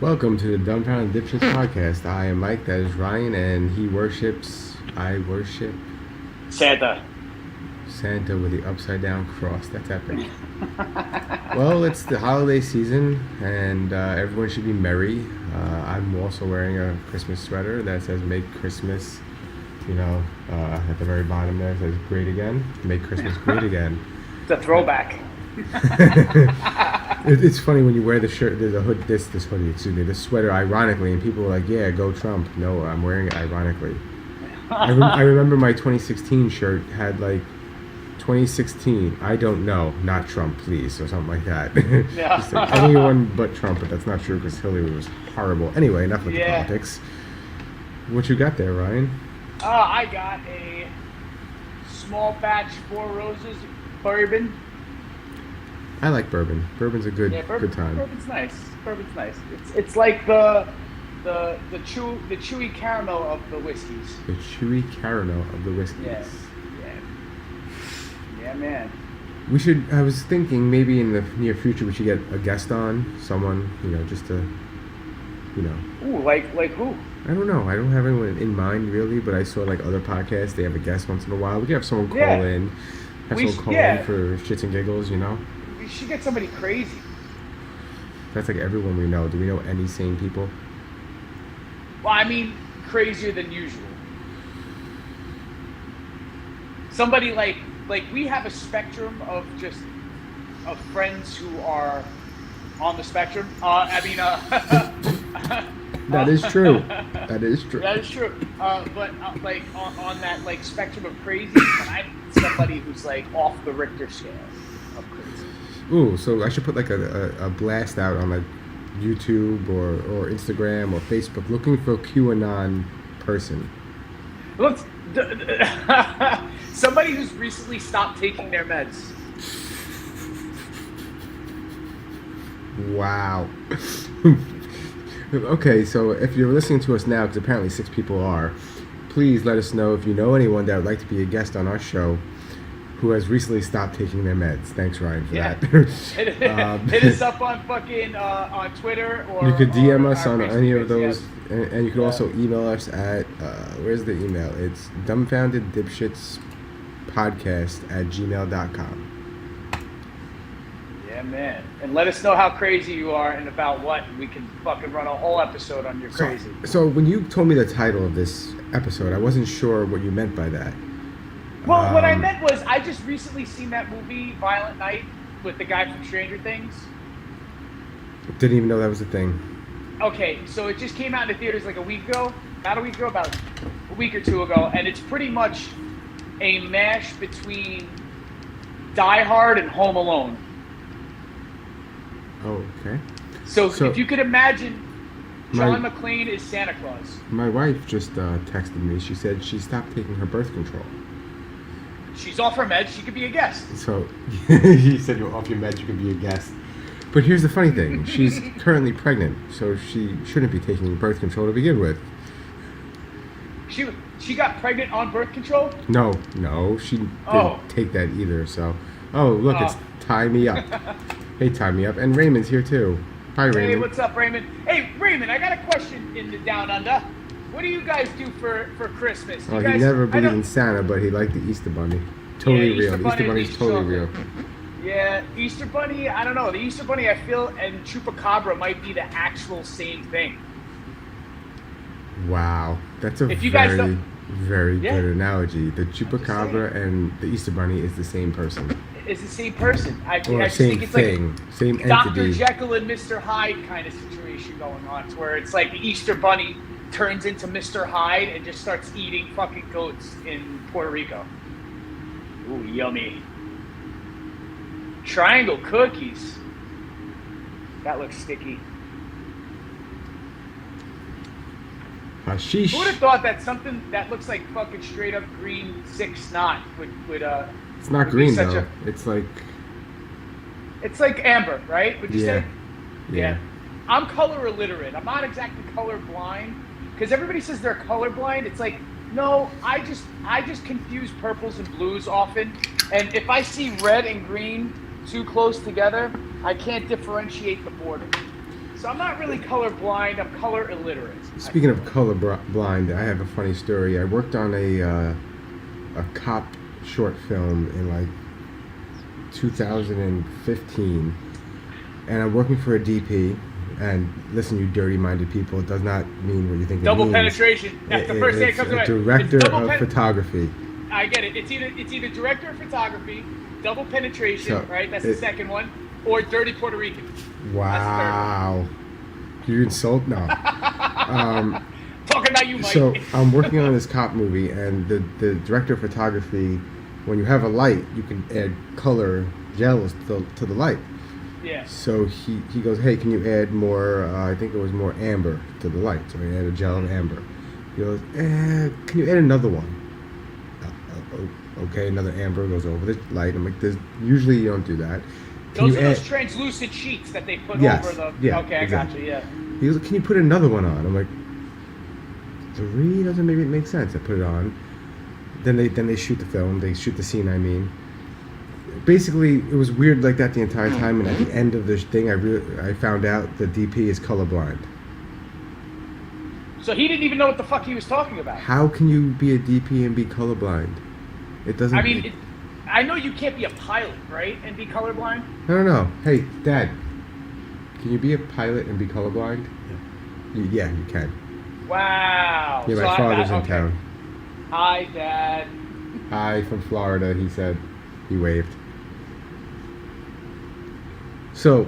Welcome to the Dumbfounded Dipshits podcast. I am Mike, that is Ryan, and he worships, I worship Santa with the upside down cross. That's epic. Well, it's the holiday season, and everyone should be merry. I'm also wearing a Christmas sweater that says Make Christmas, at the very bottom there, it says great again. Make Christmas great again. It's a throwback. It's funny when you wear the shirt, the hood, this hoodie, this sweater, ironically, and people are like, "Yeah, go Trump." No, I'm wearing it ironically. I remember my 2016 shirt had like 2016. I don't know, not Trump, please, or something like that. Yeah. Just like anyone but Trump, but that's not true because Hillary was horrible. Anyway, enough with the politics. What you got there, Ryan? I got a small batch Four Roses bourbon. I like bourbon. Bourbon's a good time. Bourbon's nice. It's like the chewy caramel of the whiskeys. The chewy caramel of the whiskeys. Yeah, man. I was thinking maybe in the near future we should get a guest on, someone, just to, Ooh, like who? I don't know. I don't have anyone in mind really, but I saw like other podcasts, they have a guest once in a while. We could have someone call in. In for shits and giggles, We should get somebody crazy. That's like everyone we know. Do we know any sane people? Well, I mean, crazier than usual. Somebody like we have a spectrum of friends who are on the spectrum. That is true. That is true. But like on that like spectrum of crazy, I need somebody who's like off the Richter scale of crazy. Ooh, so I should put like a blast out on like YouTube or Instagram or Facebook looking for a QAnon person. Look, somebody who's recently stopped taking their meds. Wow. Okay, so if you're listening to us now, because apparently 6 people are, please let us know if you know anyone that would like to be a guest on our show who has recently stopped taking their meds. Thanks, Ryan, for that. Hit us up on fucking on Twitter or you could DM us on Facebook any of page, those, and you could also email us at where's the email? It's dumbfoundeddipshitspodcast@gmail.com. Yeah, man. And let us know how crazy you are and about what. We can fucking run a whole episode on your crazy. So when you told me the title of this episode, I wasn't sure what you meant by that. Well, what I meant was I just recently seen that movie, Violent Night, with the guy from Stranger Things. Didn't even know that was a thing. Okay, so it just came out in the theaters like a week ago. Not a week ago, about a week or two ago. And it's pretty much a mash between Die Hard and Home Alone. Oh, okay. So if you could imagine, John McClane is Santa Claus. My wife just texted me. She said she stopped taking her birth control. She's off her meds. She could be a guest. So he said you're off your meds. You could be a guest. But here's the funny thing. She's currently pregnant, so she shouldn't be taking birth control to begin with. She got pregnant on birth control? No, she didn't take that either. So, look, it's Tie Me Up. Hey, Tie Me Up, and Raymond's here too. Hi, Raymond. Hey, what's up, Raymond? Hey, Raymond, I got a question in the Down Under. What do you guys do for Christmas? He never believed in Santa, but he liked the Easter Bunny. Totally real. The Easter Bunny's totally real. Yeah, Easter Bunny, I don't know. The Easter Bunny, I feel, and Chupacabra might be the actual same thing. Wow. That's a very good analogy. The Chupacabra and the Easter Bunny is the same person. It's the same person. I same just think it's thing, like same Dr. entity. Jekyll and Mr. Hyde kind of situation going on, where it's like the Easter Bunny turns into Mr. Hyde and just starts eating fucking goats in Puerto Rico. Ooh, yummy. Triangle cookies. That looks sticky. Hashish. Who would have thought that something that looks like fucking straight up green 6 snot would It's not green though. It's like amber, right? Would you say? Yeah. I'm color illiterate. I'm not exactly color blind because everybody says they're color blind. It's like, no, I just confuse purples and blues often. And if I see red and green too close together, I can't differentiate the border. So I'm not really colorblind. I'm color illiterate. Speaking of blind, I have a funny story. I worked on a cop short film in like 2015, and I'm working for a DP. And listen, you dirty-minded people, it does not mean what you think it Double means. penetration. That's the first thing that comes to mind. Director of photography. I get it. It's either director of photography, double penetration, So, right? That's the second one, or dirty Puerto Rican. Wow. You insult? No. Talking about you, Mike. So I'm working on this cop movie, and the director of photography, when you have a light, you can add color gels to the light. Yeah. So he goes, hey, can you add more, I think it was more amber to the light. So he added gel and amber. He goes, can you add another one? Okay, another amber goes over the light. I'm like, usually you don't do that. Those are those translucent sheets that they put over the... Yeah, okay, exactly. I got you, yeah. He goes, can you put another one on? I'm like, 3 doesn't maybe make sense. I put it on. Then they shoot the film. They shoot the scene, I mean. Basically, it was weird like that the entire time, and at the end of this thing, I found out the DP is colorblind. So he didn't even know what the fuck he was talking about. How can you be a DP and be colorblind? It doesn't... I mean, I know you can't be a pilot, right, and be colorblind? No. Hey, Dad, can you be a pilot and be colorblind? Yeah, you can. Wow. Yeah, my father's in okay. town. Hi, Dad. Hi, from Florida, he said. He waved. So,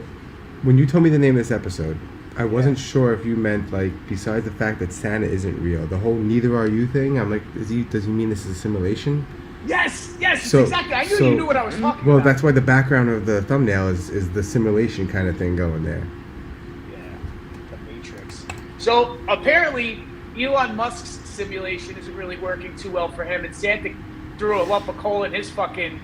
when you told me the name of this episode, I wasn't sure if you meant, like, besides the fact that Santa isn't real, the whole neither are you thing, I'm like, does he mean this is a simulation? Yes, exactly. I knew you knew what I was talking about. Well, that's why the background of the thumbnail is the simulation kind of thing going there. Yeah, the Matrix. So, apparently, Elon Musk's simulation isn't really working too well for him, and Santa threw a lump of coal in his fucking...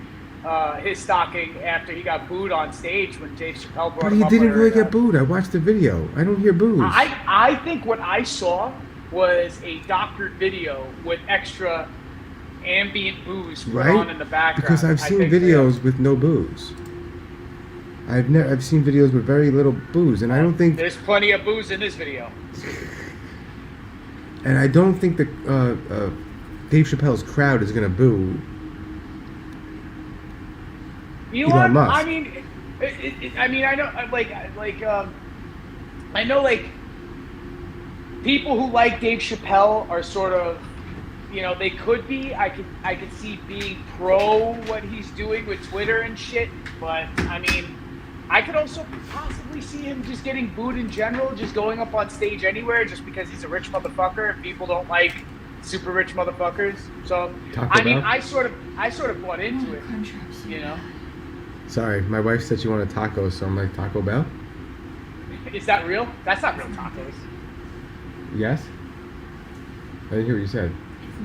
his stocking after he got booed on stage when Dave Chappelle brought him up. But he didn't really get booed. I watched the video. I don't hear boos. I think what I saw was a doctored video with extra ambient booze put on in the background. Because I've seen videos with no booze. I've seen videos with very little booze, and I don't think there's plenty of booze in this video. And I don't think that Dave Chappelle's crowd is gonna boo Elon Musk. I mean, I know, I know, like, people who like Dave Chappelle are sort of, they could be. I could see being pro what he's doing with Twitter and shit. But I mean, I could also possibly see him just getting booed in general, just going up on stage anywhere, just because he's a rich motherfucker and people don't like super rich motherfuckers. So I sort of bought into it, Sorry, my wife said she wanted tacos, so I'm like, Taco Bell? Is that real? That's not real tacos. Yes? I didn't hear what you said. It's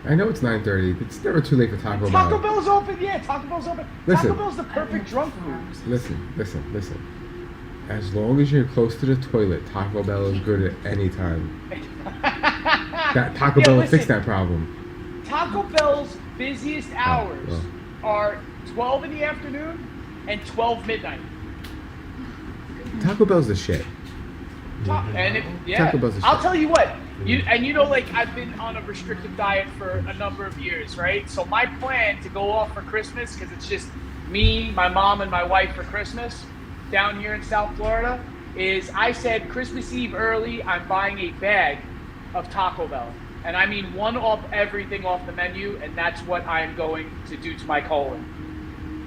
9:30. I know it's 9:30. It's never too late for Taco Bell. Taco Bell's open, yeah. Taco Bell's open. Listen. Taco Bell's the perfect drunk food. Listen. As long as you're close to the toilet, Taco Bell is good at any time. That Taco Bell will fix that problem. Taco Bell's busiest hours are 12 in the afternoon and 12 midnight. Taco Bell's the shit. Taco Bell's the shit. I'll tell you what. Like, I've been on a restrictive diet for a number of years, right? So my plan to go off for Christmas, because it's just me, my mom, and my wife for Christmas down here in South Florida, is I said Christmas Eve early, I'm buying a bag of Taco Bell. And I mean one off everything off the menu, and that's what I'm going to do to my colon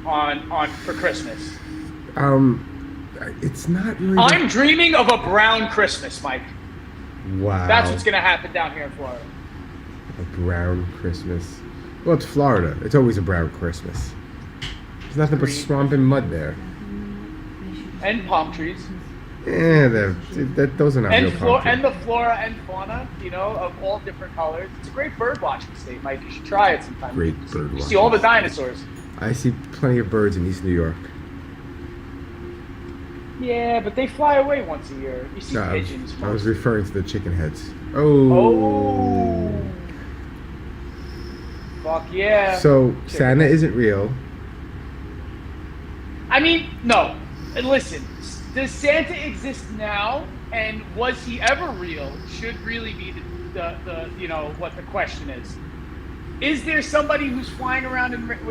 on for Christmas. It's not really... I'm dreaming of a brown Christmas, Mike. Wow. That's what's going to happen down here in Florida. A brown Christmas. Well, it's Florida. It's always a brown Christmas. There's nothing but swamp and mud there. And palm trees. Yeah, those are not real palm trees. And the flora and fauna, of all different colors. It's a great bird watching state, Mike. You should try it sometime. Great bird watching. You see all the dinosaurs. I see plenty of birds in East New York. Yeah, but they fly away once a year. You see pigeons. I was referring to the chicken heads. Oh. Fuck yeah. So Santa isn't real. I mean, no. Listen, Does Santa exist now, and was he ever real? Should really be the what the question is. Is there somebody who's flying around in like Hey,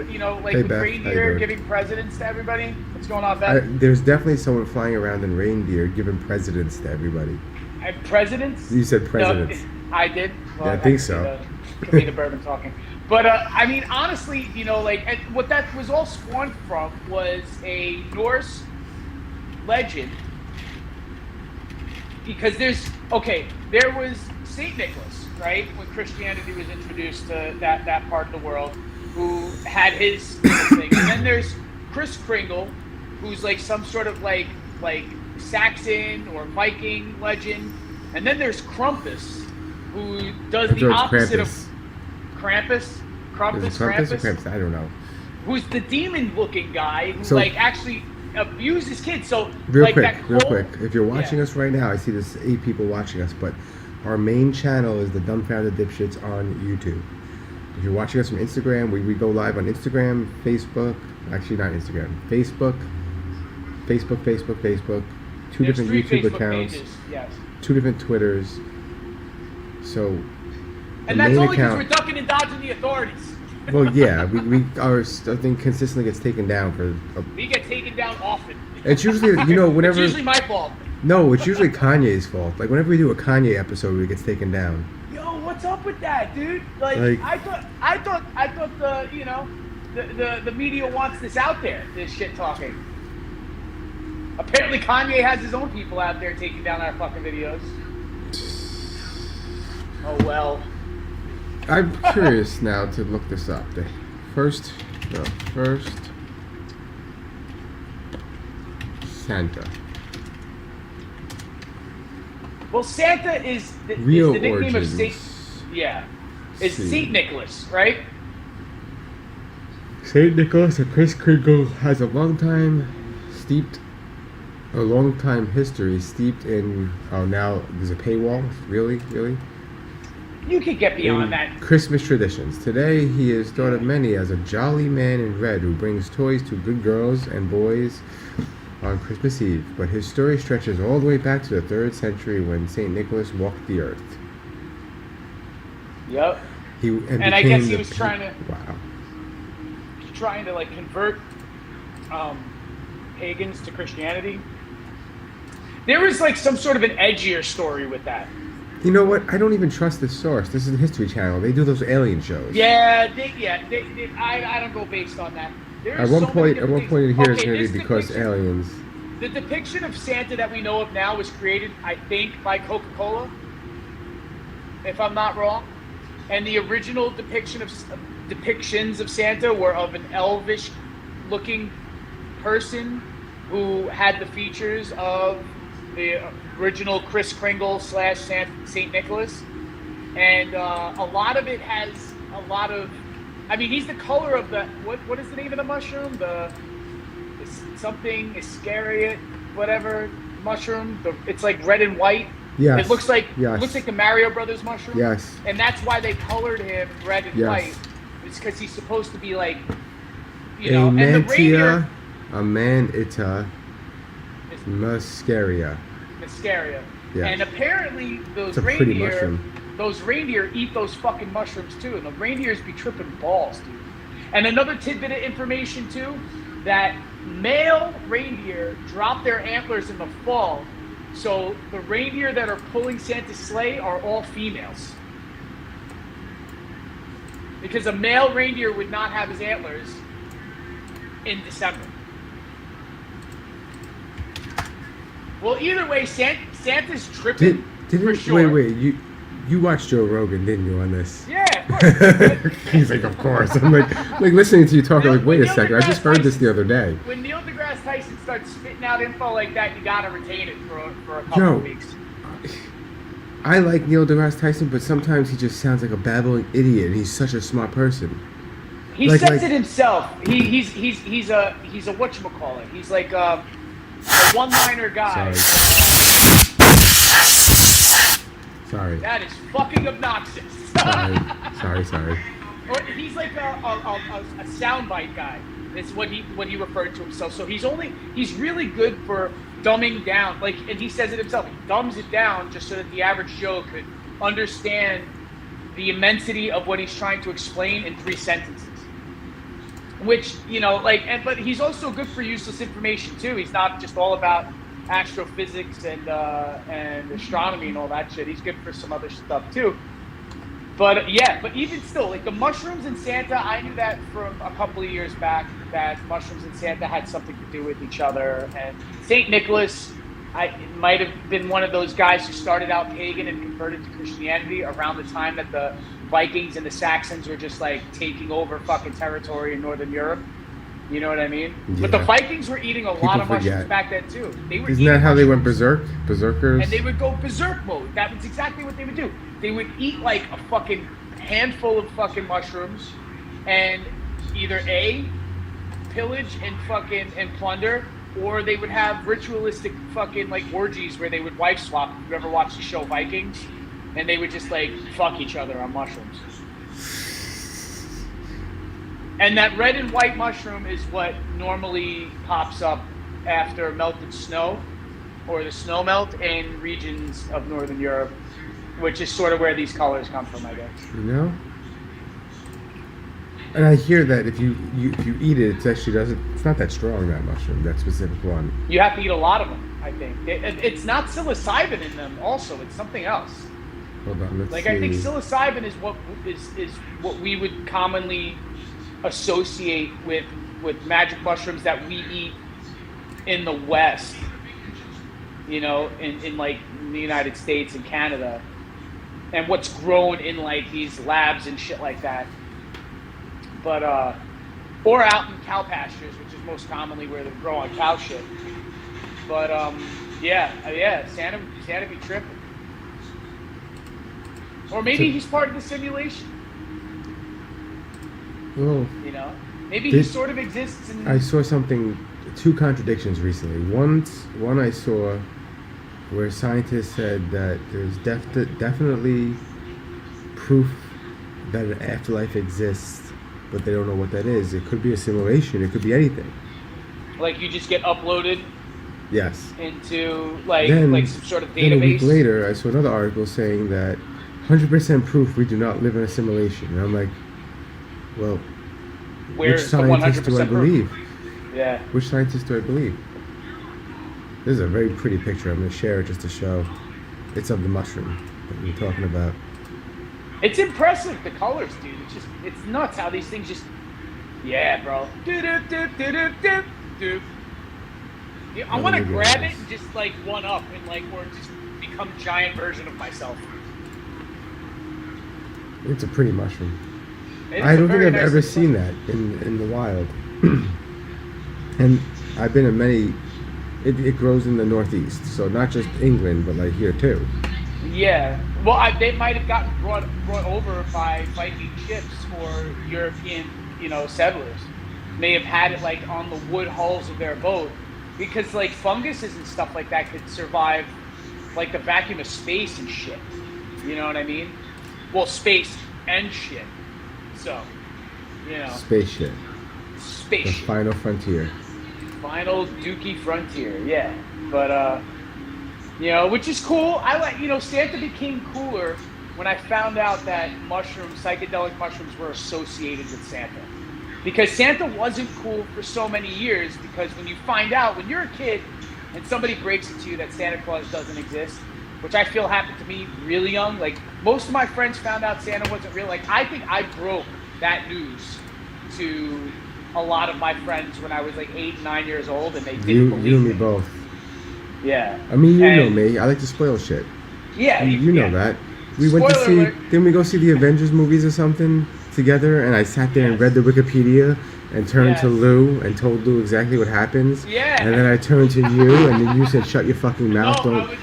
with Beth, reindeer giving presidents to everybody? What's going on, Beth? There's definitely someone flying around in reindeer giving presidents to everybody. Presidents? You said presidents. No, I did. Well, Yeah, I think so. Could be the bourbon talking. But I mean, honestly, what that was all spawned from was a Norse legend. Because there was Saint Nicholas, right, when Christianity was introduced to that part of the world, who had his thing. And then there's Kris Kringle, who's like some sort of like Saxon or Viking legend. And then there's Krampus, who does the opposite of Krampus. Krampus? I don't know. Who's the demon-looking guy who actually abuses kids. So real quick. If you're watching us right now, I see there's 8 people watching us, but our main channel is the Dumbfounded Dipshits on YouTube. If you're watching us from Instagram, we go live on Instagram, Facebook. Actually, not Instagram. Facebook. 2 different YouTube Facebook accounts. Pages, yes. 2 different Twitters. So, and that's only because we're ducking and dodging the authorities. Well, yeah, our thing consistently gets taken down We get taken down often. It's usually, whenever. It's usually my fault. No, it's usually Kanye's fault. Like, whenever we do a Kanye episode, it gets taken down. Yo, what's up with that, dude? Like I thought the media wants this out there, this shit talking. Apparently, Kanye has his own people out there taking down our fucking videos. Oh well. I'm curious now to look this up. The first Santa. Well, Santa is the nickname origins. of Saint. Yeah, it's Saint Nicholas, right? Saint Nicholas and Kris Kringle has a long time history steeped in. Oh, now there's a paywall. Really? You could get beyond that. Christmas traditions. Today, he is thought of many as a jolly man in red who brings toys to good girls and boys on Christmas Eve. But his story stretches all the way back to the 3rd century when St. Nicholas walked the earth. Yep. And I guess he was trying to like convert pagans to Christianity. There was like some sort of an edgier story with that. You know what? I don't even trust this source. This is the History Channel. They do those alien shows. Yeah, I don't go based on that. At one point in here it's going to be because aliens. The depiction of Santa that we know of now was created, I think, by Coca-Cola, if I'm not wrong. And the original depictions of Santa were of an elvish-looking person who had the features of the original Kris Kringle / Saint Nicholas, and a lot of it has a lot of. I mean, he's the color of the what is the name of the mushroom? Something Iscariot, whatever mushroom. It's like red and white. Yes. It looks like the Mario Brothers mushroom. Yes. And that's why they colored him red and white. It's because he's supposed to be like, and the reindeer. Amanita muscaria. Muscaria. Yes. And apparently those reindeer eat those fucking mushrooms too, and the reindeers be tripping balls, dude. And another tidbit of information too, that male reindeer drop their antlers in the fall, so the reindeer that are pulling Santa's sleigh are all females. Because a male reindeer would not have his antlers in December. Well, either way, Santa's tripping for sure. Wait, you watched Joe Rogan, didn't you, on this? Yeah, of course. He's like, of course. I'm like listening to you talk. I'm like, wait a second. I just heard this the other day. When Neil deGrasse Tyson starts spitting out info like that, you gotta retain it for a couple of weeks. I like Neil deGrasse Tyson, but sometimes he just sounds like a babbling idiot, and he's such a smart person. He says it himself. He's a whatchamacallit. He's like a one-liner guy. Sorry. That is fucking obnoxious. Sorry. Or he's like a soundbite guy. It's what he referred to himself. So he's really good for dumbing down. Like, and he says it himself. He dumbs it down just so that the average Joe could understand the immensity of what he's trying to explain in 3 sentences. Which, you know, like, but he's also good for useless information too. He's not just all about astrophysics and astronomy and all that shit. He's good for some other stuff too. But yeah, but even still, like the mushrooms and Santa, I knew that from a couple of years back that mushrooms and Santa had something to do with each other. And Saint Nicholas, might have been one of those guys who started out pagan and converted to Christianity around the time that the Vikings and the Saxons were just like taking over fucking territory in Northern Europe. You know what I mean? Yeah. But the Vikings were eating a lot of mushrooms back then too. Isn't that how they went berserk? Berserkers? And they would go berserk mode. That was exactly what they would do. They would eat like a fucking handful of fucking mushrooms and either A, pillage and plunder, or they would have ritualistic fucking like orgies where they would wife swap. If you ever watched the show Vikings? And they would just like fuck each other on mushrooms. And that red and white mushroom is what normally pops up after melted snow or the snow melt in regions of Northern Europe, which is sort of where these colors come from, I guess. You know? And I hear that if you eat it, it's not that strong, that mushroom, that specific one. You have to eat a lot of them, I think. It's not psilocybin in them also, it's something else. Hold on, let's see. I think psilocybin is what we would commonly associate with magic mushrooms that we eat in the West, you know, in like the United States and Canada, and what's grown in like these labs and shit like that. But or out in cow pastures, which is most commonly where they grow on cow shit. But Santa be tripping. Or maybe he's part of the simulation. Well, you know, maybe he sort of exists. I saw two contradictions recently. One I saw where scientists said that there's definitely proof that an afterlife exists, but they don't know what that is. It could be a simulation. It could be anything. Like you just get uploaded. Yes. Into like some sort of database. Then a week later, I saw another article saying that 100% proof we do not live in a simulation. And I'm like, well, which scientist do I believe? Yeah. Which scientist do I believe? This is a very pretty picture. I'm going to share it just to show. It's of the mushroom that we're talking about. It's impressive, the colors, dude. It's nuts how these things just, yeah, bro. I want to grab it and just like one up and like, or just become a giant version of myself. It's a pretty mushroom. I don't think I've ever seen that in the wild. And I've been in many. It grows in the Northeast, so not just England, but like here too. Yeah. Well, they might have gotten brought over by Viking ships or European, you know, settlers. May have had it like on the wood hulls of their boat, because like funguses and stuff like that could survive like the vacuum of space and shit. You know what I mean? Well, space and shit. So, you know. Spaceship. The final frontier. Final Dookie frontier, yeah. But, you know, which is cool. Santa became cooler when I found out that psychedelic mushrooms were associated with Santa. Because Santa wasn't cool for so many years, because when you find out, when you're a kid and somebody breaks it to you that Santa Claus doesn't exist, which I feel happened to me really young. Like, most of my friends found out Santa wasn't real. Like, I think I broke that news to a lot of my friends when I was like 8, 9 years old, and they didn't believe me. You and me both. Yeah. I mean, you know me. I like to spoil shit. Yeah. You know that. We went to see, didn't we go see the Avengers movies or something together? And I sat there and read the Wikipedia and turned to Lou and told Lou exactly what happens. Yeah. And then I turned to you, and then you said, "Shut your fucking mouth." I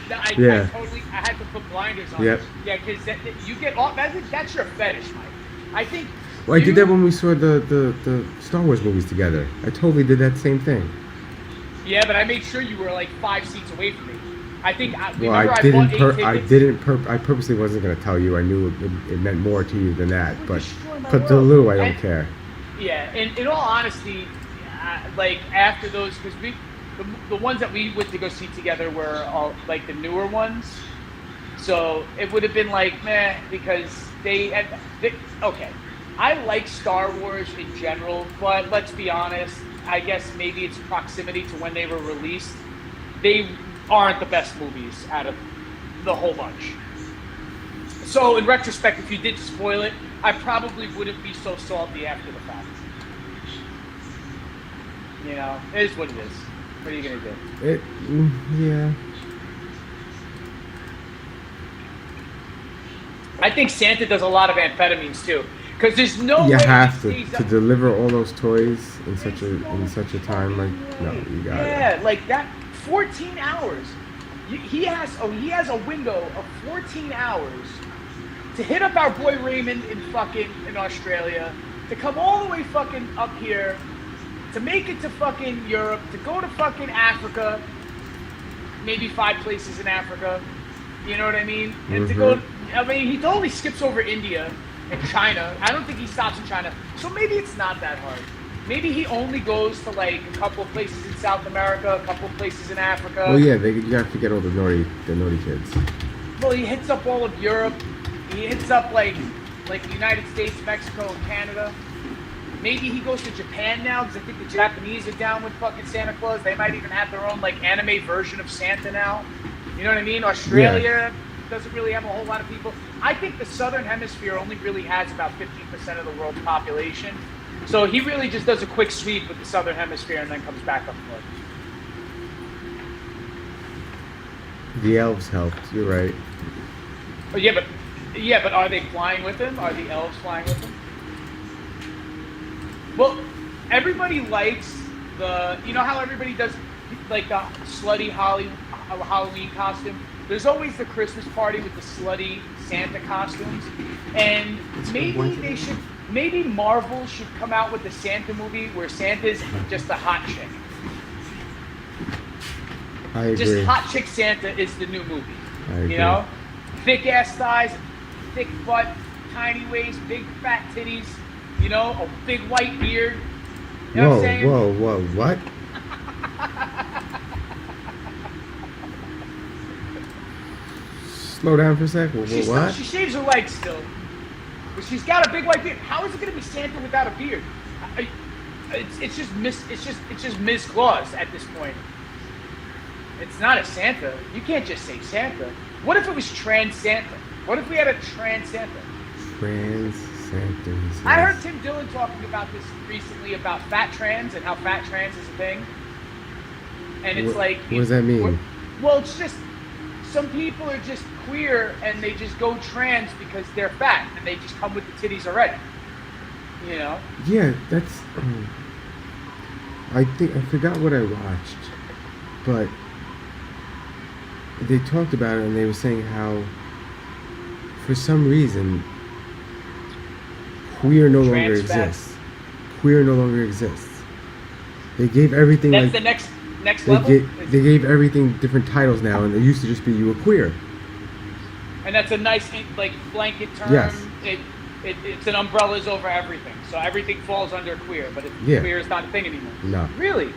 had to put blinders on. Yep. Yeah, because you get off. That's your fetish, Mike. I think. Well, I did that when we saw the Star Wars movies together. I totally did that same thing. Yeah, but I made sure you were like 5 seats away from me. I think. I purposely wasn't going to tell you. I knew it meant more to you than that. But to Lou, I don't care. Yeah, in all honesty, like after those, because the ones that we went to go see together were all like the newer ones. So it would have been like meh because okay. I like Star Wars in general, but let's be honest. I guess maybe it's proximity to when they were released. They aren't the best movies out of the whole bunch. So in retrospect, if you did spoil it, I probably wouldn't be so salty after the fact. You know, it is what it is. What are you gonna do? Yeah. I think Santa does a lot of amphetamines too, because there's no You way have he to deliver all those toys in such a time. Like, no, you got it. Yeah, like that. 14 hours. He has a window of 14 hours to hit up our boy Raymond in Australia, to come all the way fucking up here, to make it to fucking Europe, to go to fucking Africa, maybe 5 places in Africa. You know what I mean? And to go, I mean, he totally skips over India and China. I don't think he stops in China. So maybe it's not that hard. Maybe he only goes to like a couple of places in South America, a couple of places in Africa. Well, yeah, you have to get all the naughty kids. Well, he hits up all of Europe. He hits up like the United States, Mexico, and Canada. Maybe he goes to Japan now because I think the Japanese are down with fucking Santa Claus. They might even have their own like anime version of Santa now. You know what I mean? Australia doesn't really have a whole lot of people. I think the Southern Hemisphere only really has about 15% of the world's population. So he really just does a quick sweep with the Southern Hemisphere and then comes back up north. The elves helped. You're right. Oh, yeah, but are they flying with him? Are the elves flying with him? Well, everybody likes you know how everybody does like the slutty Halloween costume? There's always the Christmas party with the slutty Santa costumes. And maybe Marvel should come out with a Santa movie where Santa's just a hot chick. I agree. Just hot chick Santa is the new movie. I agree. You know? Thick ass thighs, thick butt, tiny waist, big fat titties, you know, a big white beard. You know what I'm saying? Whoa, what? Slow down for a sec. What? She shaves her legs still. But she's got a big white beard. How is it going to be Santa without a beard? It's just Ms. Claus at this point. It's not a Santa. You can't just say Santa. What if it was trans Santa? What if we had a trans Santa? Trans Santa. I heard Tim Dillon talking about this recently about fat trans and how fat trans is a thing. And it's what does that mean? Well, it's just some people are just queer and they just go trans because they're fat and they just come with the titties already. You know? Yeah, that's. I forgot what I watched, but they talked about it and they were saying how, for some reason, queer no longer exists. Queer no longer exists. They gave everything. That's like, the next level. They gave everything different titles now, and it used to just be you were queer. And that's a nice like blanket term. Yes. It's an umbrellas over everything, so everything falls under queer. But queer is not a thing anymore. No. Really?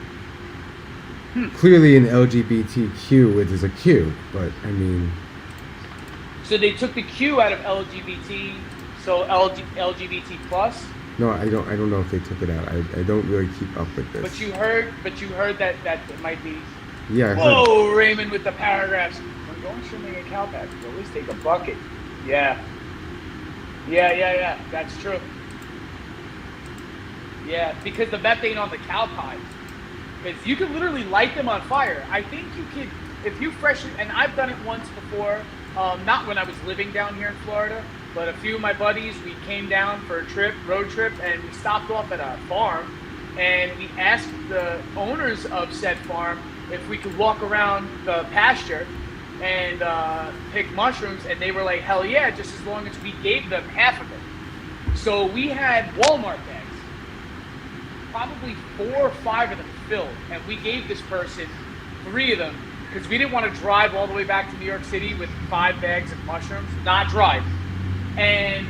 Clearly, in LGBTQ, it is a Q, but I mean. So they took the Q out of LGBT, so LGBT plus. No, I don't know if they took it out. I don't really keep up with this. But you heard that it might be. Yeah. Whoa, Raymond with the paragraphs. When going swimming in cow patch, always take a bucket. Yeah. That's true. Yeah, because the methane on the cow pies. Because you can literally light them on fire. I think you could, if you freshly, and I've done it once before, not when I was living down here in Florida, but a few of my buddies, we came down for a road trip, and we stopped off at a farm, and we asked the owners of said farm if we could walk around the pasture and pick mushrooms, and they were like, hell yeah, just as long as we gave them half of it. So we had Walmart bags, probably 4 or 5 of them filled, and we gave this person 3 of them because we didn't want to drive all the way back to New York City with 5 bags of mushrooms, not drive. And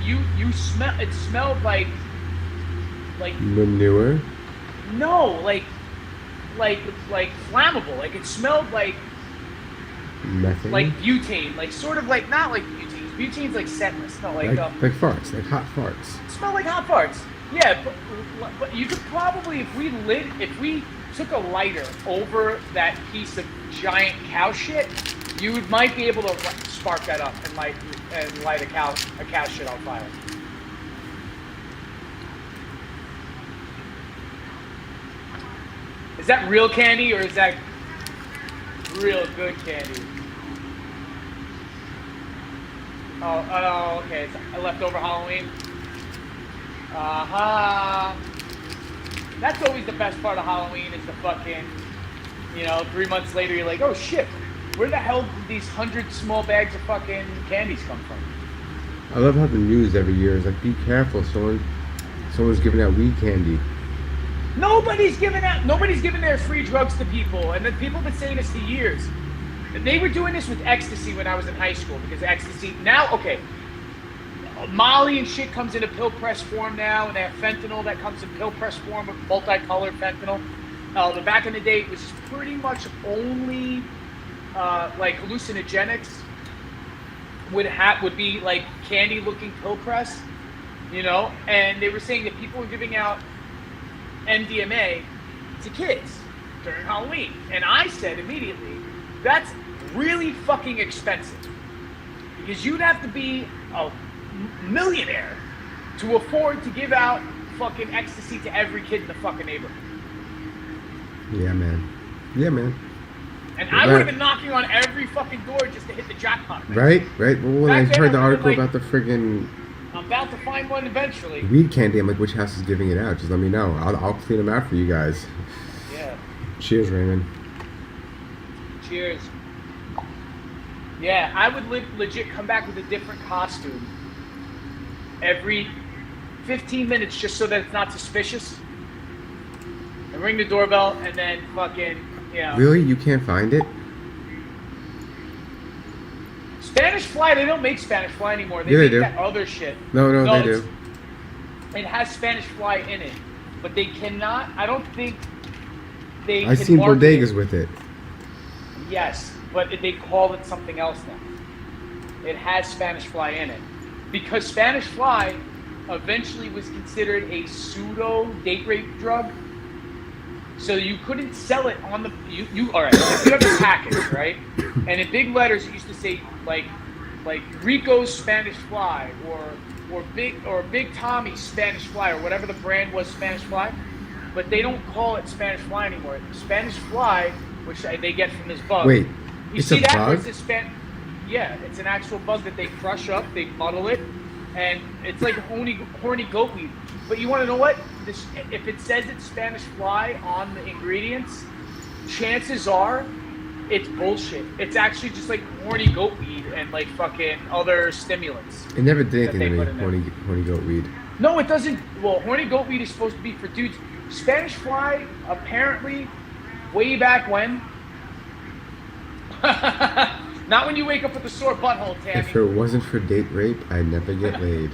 you smell, it smelled like manure. No, like flammable. Like it smelled like Methane. butane. Like sort of like not like butane. Butane's like scentless. No, Like farts, like hot farts. smell like hot farts. Yeah, but you could probably if we took a lighter over that piece of giant cow shit, might be able to spark that up and light a cow shit on fire. Is that real candy or is that real good candy? Oh, okay. It's a leftover Halloween. That's always the best part of Halloween is the fucking, 3 months later you're like, oh shit, where the hell did these 100 small bags of fucking candies come from? I love how the news every year is like, be careful, someone's giving out weed candy. Nobody's giving their free drugs to people, and the people have been saying this for years. They were doing this with ecstasy when I was in high school, because ecstasy, now, okay, Molly and shit comes in a pill press form now, and they have fentanyl that comes in pill press form with multicolored fentanyl. But back in the day, it was pretty much only like hallucinogenics would be like candy-looking pill press, and they were saying that people were giving out MDMA to kids during Halloween. And I said immediately, that's really fucking expensive. Because you'd have to be a millionaire to afford to give out fucking ecstasy to every kid in the fucking neighborhood. Yeah, man. And I would have been knocking on every fucking door just to hit the jackpot. Right. Well, when I heard the article like, about the friggin' I'm about to find one eventually. weed candy, I'm like, which house is giving it out? Just let me know. I'll clean them out for you guys. Yeah. Cheers, Raymond. Cheers. Yeah, I would legit come back with a different costume every 15 minutes just so that it's not suspicious. And ring the doorbell and then fucking, Really? You can't find it? Spanish fly, they don't make Spanish fly anymore. They Yeah, they make do. that other shit. No, they do. It has Spanish fly in it. But they cannot, I don't think they I've can seen market bodegas it. with it. Yes, but they call it something else now. It has Spanish fly in it. Because Spanish fly eventually was considered a pseudo date rape drug. So you couldn't sell it on the all right, if you have a package, right? And in big letters it used to say like Rico's Spanish fly or Big Tommy's Spanish fly or whatever the brand was, Spanish fly. But they don't call it Spanish fly anymore. Spanish fly, which they get from this bug. Wait, you it's see a that bug? Yeah, it's an actual bug that they crush up, they muddle it, and it's like horny goat weed. But you want to know what? If it says it's Spanish fly on the ingredients, chances are it's bullshit. It's actually just like horny goat weed and like fucking other stimulants. It never did anything that to they me, put in horny goat weed. No, it doesn't. Well, horny goat weed is supposed to be for dudes. Spanish fly, apparently, way back when. Not when you wake up with a sore butthole, Tammy. If it wasn't for date rape, I'd never get laid.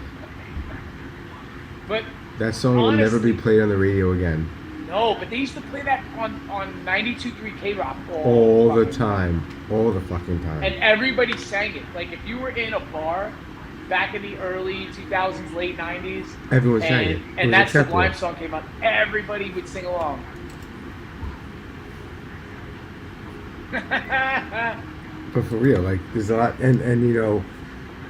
But that song will never be played on the radio again. No, but they used to play that on 92.3 K-Rock all the time. All the fucking time. And everybody sang it. Like, if you were in a bar back in the early 2000s, late 90s. Everyone sang it. And that Sublime song came out. Everybody would sing along. But for real, like, there's a lot. And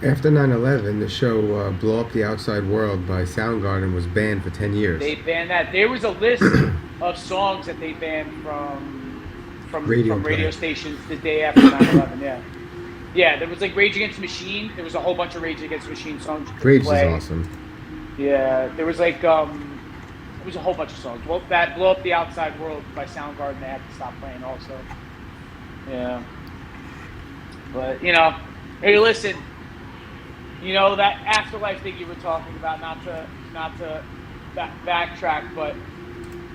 after 9/11, the show Blow Up the Outside World by Soundgarden was banned for 10 years. They banned that. There was a list of songs that they banned from radio stations the day after 9/11, yeah. Yeah, there was like Rage Against the Machine. There was a whole bunch of Rage Against the Machine songs. Rage is awesome. Yeah, there was like, there was a whole bunch of songs. Well, that Blow Up the Outside World by Soundgarden, they had to stop playing also. Yeah. But, hey, listen, that afterlife thing you were talking about, not to backtrack, but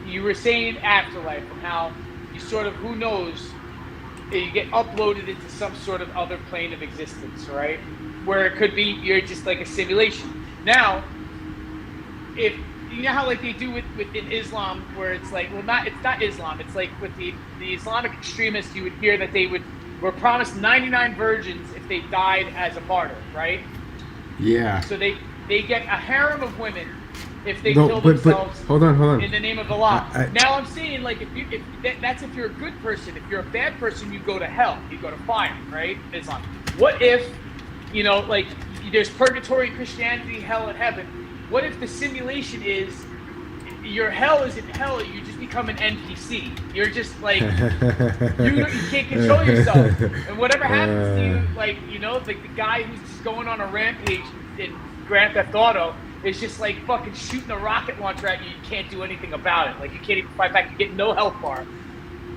you were saying afterlife and how you sort of, who knows, you get uploaded into some sort of other plane of existence, right? Where it could be you're just like a simulation. Now, if you know how like they do with in Islam, where it's like, well, it's not Islam. It's like with the Islamic extremists, you would hear that they were promised 99 virgins if they died as a martyr, right? Yeah. So they get a harem of women if they No, kill but themselves hold on. in the name of Allah. I- Now I'm saying, like, that's if you're a good person. If you're a bad person, you go to hell. You go to fire, right? Islam. What if, you know, like, there's purgatory, Christianity, hell, and heaven. What if the simulation is your hell isn't hell, you just become an NPC. You're just like, you can't control yourself. And whatever happens to you, like, you know, like the guy who's just going on a rampage in Grand Theft Auto is just like fucking shooting a rocket launcher at you. You can't do anything about it. Like, you can't even fight back. You get no health bar.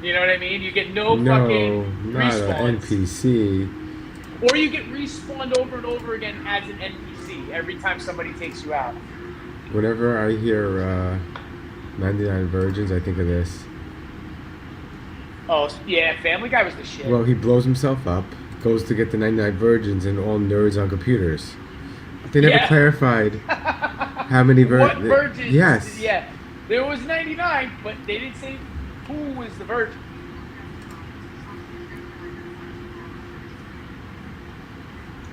You know what I mean? You get no fucking not respawns. an NPC. Or you get respawned over and over again as an NPC every time somebody takes you out. Whenever I hear 99 Virgins, I think of this. Oh, yeah, Family Guy was the shit. Well, he blows himself up, goes to get the 99 Virgins, and all nerds on computers. They never clarified how many what virgins? Yes. Yeah, there was 99, but they didn't say who was the virgin.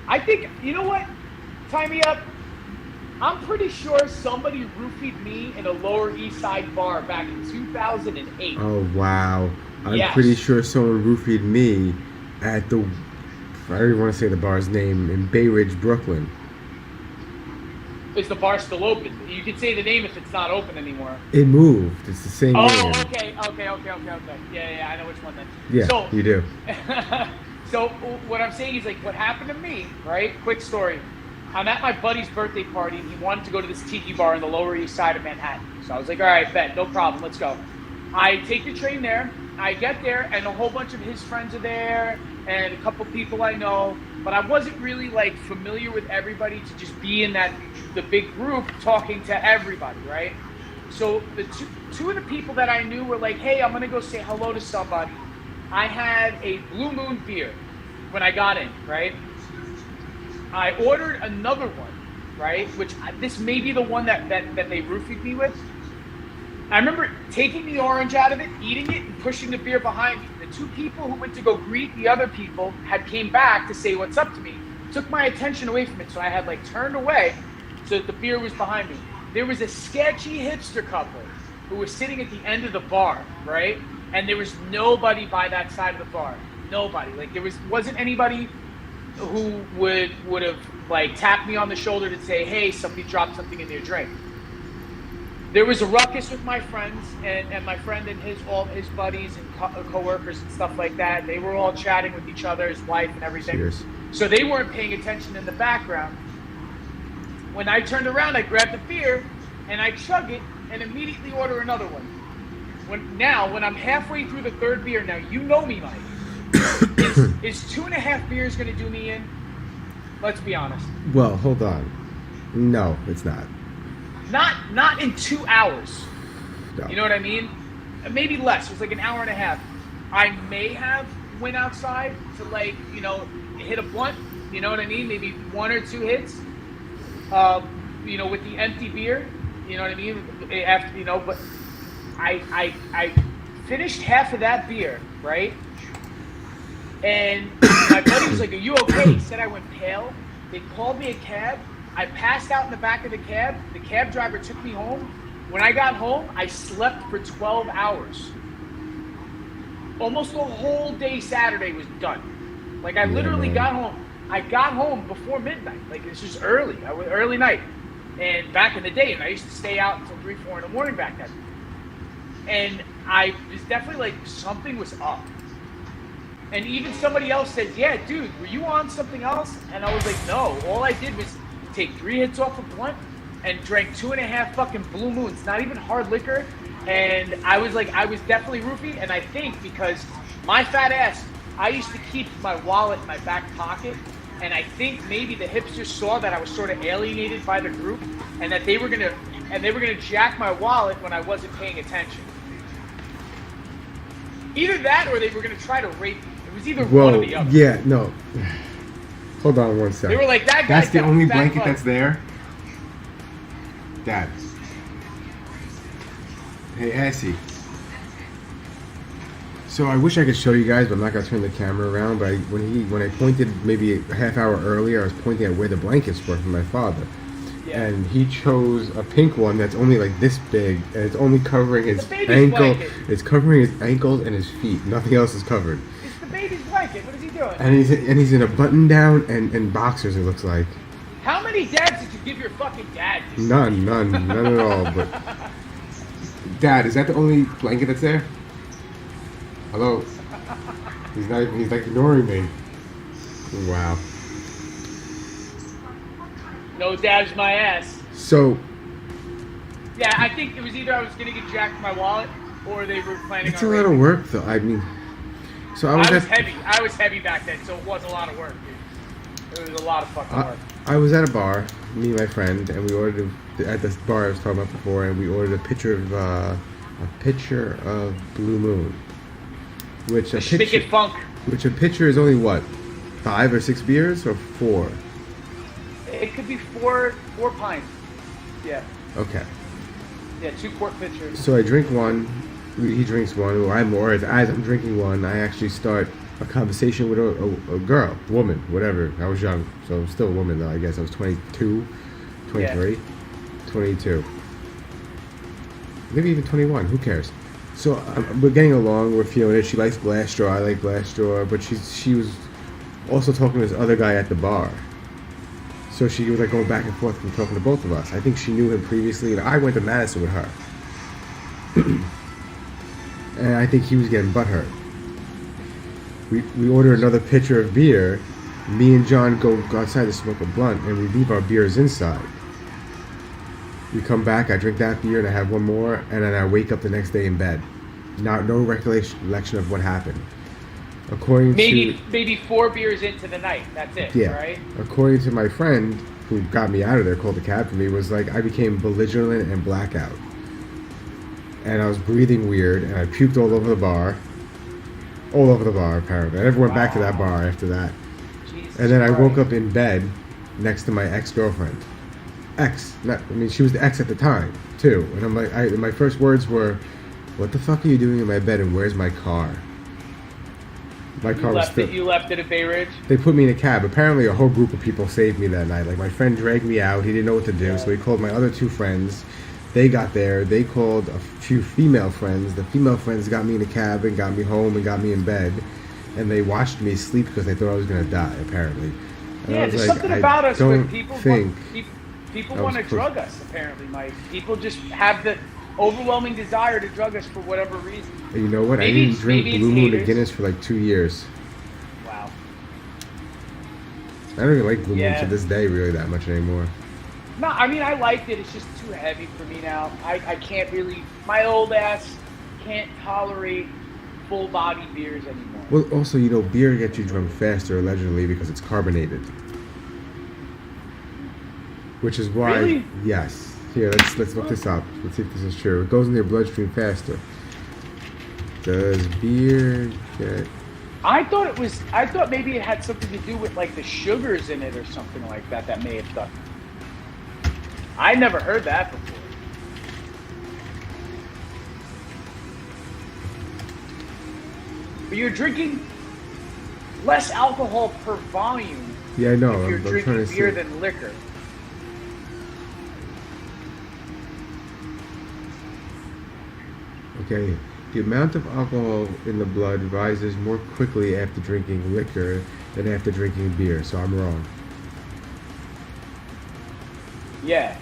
I think, you know what? Tie me up. I'm pretty sure somebody roofied me in a Lower East Side bar back in 2008. Oh, wow. I'm Yes. pretty sure someone roofied me at the, I don't even want to say the bar's name, in Bay Ridge, Brooklyn. Is the bar still open? You can say the name if it's not open anymore. It moved. It's the same Oh, name. okay. Yeah, I know which one then. Yeah, So, you do. So what I'm saying is, like, what happened to me, right? Quick story. I'm at my buddy's birthday party, and he wanted to go to this tiki bar in the Lower East Side of Manhattan. So I was like, all right, bet, no problem, let's go. I take the train there. I get there, and a whole bunch of his friends are there, and a couple people I know. But I wasn't really, like, familiar with everybody to just be in the big group talking to everybody, right? So the two of the people that I knew were like, hey, I'm going to go say hello to somebody. I had a Blue Moon beer when I got in, right? I ordered another one, right? This may be the one that they roofied me with. I remember taking the orange out of it, eating it, and pushing the beer behind me. The two people who went to go greet the other people had came back to say what's up to me, took my attention away from it, so I had like turned away so that the beer was behind me. There was a sketchy hipster couple who was sitting at the end of the bar, right? And there was nobody by that side of the bar. Nobody. Like, there wasn't anybody who would have like tapped me on the shoulder to say, hey, somebody dropped something in their drink. There was a ruckus with my friends and my friend and all his buddies and co-workers and stuff like that. They were all chatting with each other, his wife and everything. Cheers. So they weren't paying attention in the background. When I turned around, I grabbed the beer and I chug it and immediately order another one. When I'm halfway through the third beer, now you know me, Mike. Is 2.5 beers going to do me in? Let's be honest. Well, hold on. No, it's not. Not in 2 hours. No. You know what I mean? Maybe less. It was like an hour and a half. I may have went outside to, like, you know, hit a blunt. You know what I mean? Maybe 1 or 2 hits. You know, with the empty beer. You know what I mean? After, you know, but I finished half of that beer, right? And my buddy was like, are you okay? He said I went pale. They called me a cab. I passed out in the back of the cab. The cab driver took me home. When I got home, I slept for 12 hours. Almost the whole day Saturday was done. Like, I literally got home. I got home before midnight. Like, it's just early. Early night. And back in the day, and I used to stay out until 3, 4 in the morning back then. And I was definitely like, something was up. And even somebody else said, yeah, dude, were you on something else? And I was like, no. All I did was take 3 hits off a blunt and drank 2.5 fucking Blue Moons, not even hard liquor. And I was definitely roofied. And I think because my fat ass, I used to keep my wallet in my back pocket. And I think maybe the hipsters saw that I was sort of alienated by the group and that they were gonna jack my wallet when I wasn't paying attention. Either that or they were gonna try to rape me. It was either one or the other. Yeah, no. Hold on one second. They were like, that guy's That's the got only fat blanket butt. that's there? Dad. Hey, Assy. So I wish I could show you guys, but I'm not gonna turn the camera around. But when I pointed maybe a half hour earlier, I was pointing at where the blankets were from my father, and he chose a pink one that's only like this big, and it's only covering his ankle. Blanket. It's covering his ankles and his feet. Nothing else is covered. It's the baby's blanket. What is he doing? And he's in a button down and boxers. It looks like. How many dads did you give your fucking dad? None at all. But Dad, is that the only blanket that's there? Hello. He's like ignoring me. Wow. No dad's my ass. So. Yeah, I think it was either I was gonna get jacked my wallet or they were planning on. It's a lot of work, though. I mean, so I was heavy. I was heavy back then, so it was a lot of work, dude. It was a lot of fucking work. I was at a bar, me and my friend, and we ordered at this bar I was talking about before, and we ordered a pitcher of Blue Moon, which a pitcher is only what, 5 or 6 beers or 4? It could be four pints. Yeah. Okay. Yeah, 2-quart pitchers. So I drink one, he drinks one, or as I'm drinking one, I actually start a conversation with a girl, woman, whatever. I was young, so I'm still a woman though, I guess. I was 22, 23, 22. Maybe even 21, who cares? So we're getting along, we're feeling it. She likes glass straw, I like glass straw, but she was also talking to this other guy at the bar. So she was like going back and forth and talking to both of us. I think she knew him previously, and I went to Madison with her. And I think he was getting butthurt. We order another pitcher of beer. Me and John go outside to smoke a blunt, and we leave our beers inside. We come back, I drink that beer, and I have one more, and then I wake up the next day in bed. No recollection of what happened. Maybe 4 beers into the night. That's it. Yeah. Right. According to my friend who got me out of there, called the cab for me, was like I became belligerent and blackout, and I was breathing weird, and I puked all over the bar. All over the bar, apparently. I never went back to that bar after that. Jesus and then I woke Christ. up in bed next to my ex-girlfriend. She was the ex at the time, too. And I'm like, my first words were, "What the fuck are you doing in my bed, and where's my car?" My car was still... You left it at Bay Ridge? They put me in a cab. Apparently, a whole group of people saved me that night. Like, my friend dragged me out. He didn't know what to do, so he called my other 2 friends. They got there. They called a few female friends. The female friends got me in a cab and got me home and got me in bed. And they watched me sleep because they thought I was going to die, apparently. And Yeah, there's something about us where people want to drug us, apparently, Mike. People just have the overwhelming desire to drug us for whatever reason. And you know what? I didn't drink Blue Moon and Guinness for like 2 years. Wow. I don't even like Blue Moon to this day really that much anymore. No, I mean, I liked it. It's just too heavy for me now. I can't really... My old ass can't tolerate full-body beers anymore. Well, also, beer gets you drunk faster, allegedly, because it's carbonated. Which is why... Really? Yes. Here, let's look this up. Let's see if this is true. It goes in your bloodstream faster. Does beer get... I thought maybe it had something to do with, like, the sugars in it or something like that that may have done. I never heard that before. But you're drinking less alcohol per volume. Yeah, I know. If you're I'm drinking trying to beer see. than liquor. Okay. The amount of alcohol in the blood rises more quickly after drinking liquor than after drinking beer, so I'm wrong. Yeah.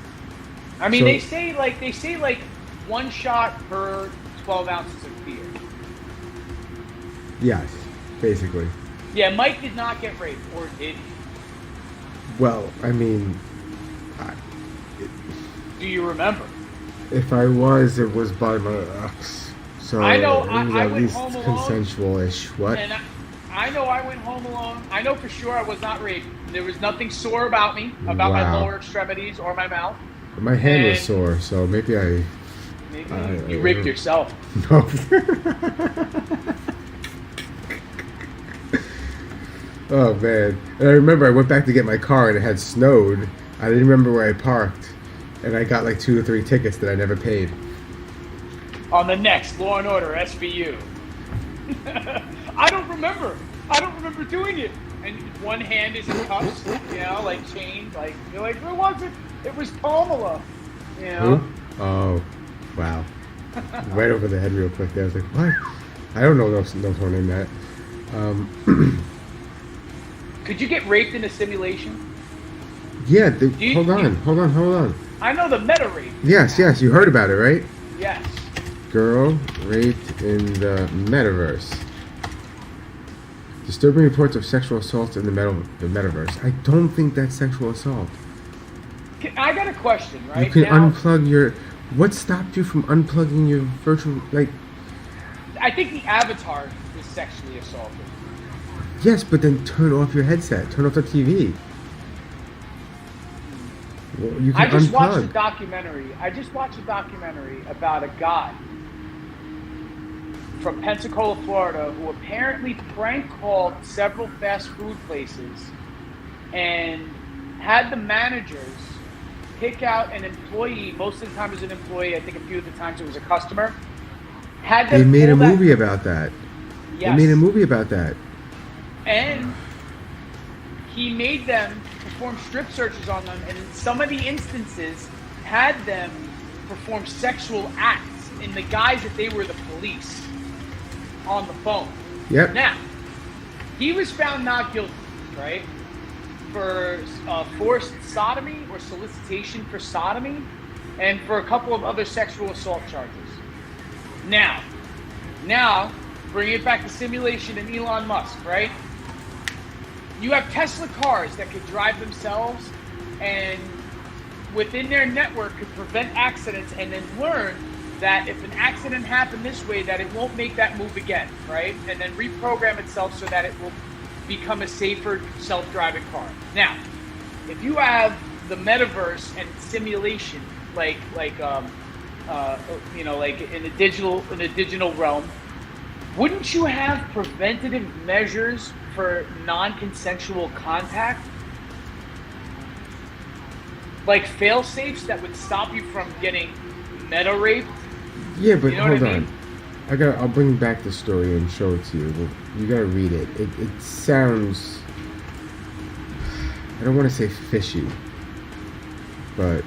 I mean, they say like 1 shot per 12 ounces of beer. Yes, basically. Yeah, Mike did not get raped, or did he? Well, I mean... Do you remember? If I was, it was by my ex. So I know, it was I at went least home alone. consensual-ish. What? And I know I went home alone. I know for sure I was not raped. There was nothing sore about me, about my lower extremities or my mouth. My hand was sore, so maybe I... Maybe you raped yourself. No. Oh, man. And I remember I went back to get my car and it had snowed. I didn't remember where I parked. And I got like 2 or 3 tickets that I never paid. on the next Law and Order SVU. I don't remember doing it. And one hand is in cuffs, like chained. Like, you're like, who was it? It was Pamela. Who? Oh, wow. Right over the head real quick there. I was like, what? I don't know no one named that. Could you get raped in a simulation? Yeah, hold on. I know the meta rape. Yes, you heard about it, right? Yes. Girl raped in the metaverse. Disturbing reports of sexual assault in the metaverse. I don't think that's sexual assault. I got a question, right? You can now, unplug your... What stopped you from unplugging your virtual... I think the avatar is sexually assaulted. Yes, but then turn off your headset. Turn off the TV. Well, you can I just unplug. watched a documentary about a guy from Pensacola, Florida, who apparently prank called several fast food places and had the managers pick out an employee. Most of the time it was an employee. I think a few of the times it was a customer. They made a movie about that. Yes. They made a movie about that. And he made them perform strip searches on them, and in some of the instances had them perform sexual acts in the guise that they were the police on the phone. Yep. Now, he was found not guilty, right? For forced sodomy or solicitation for sodomy, and for a couple of other sexual assault charges. Now, bring it back to simulation and Elon Musk, right? You have Tesla cars that could drive themselves and within their network could prevent accidents and then learn that if an accident happened this way, that it won't make that move again, right? And then reprogram itself so that it will become a safer self-driving car. Now, if you have the metaverse and simulation, like in the digital realm, wouldn't you have preventative measures for non-consensual contact? Like fail-safes that would stop you from getting meta raped? Yeah, but You know what hold I on. mean? I'll bring back the story and show it to you. But you gotta read it. It sounds... I don't want to say fishy, but...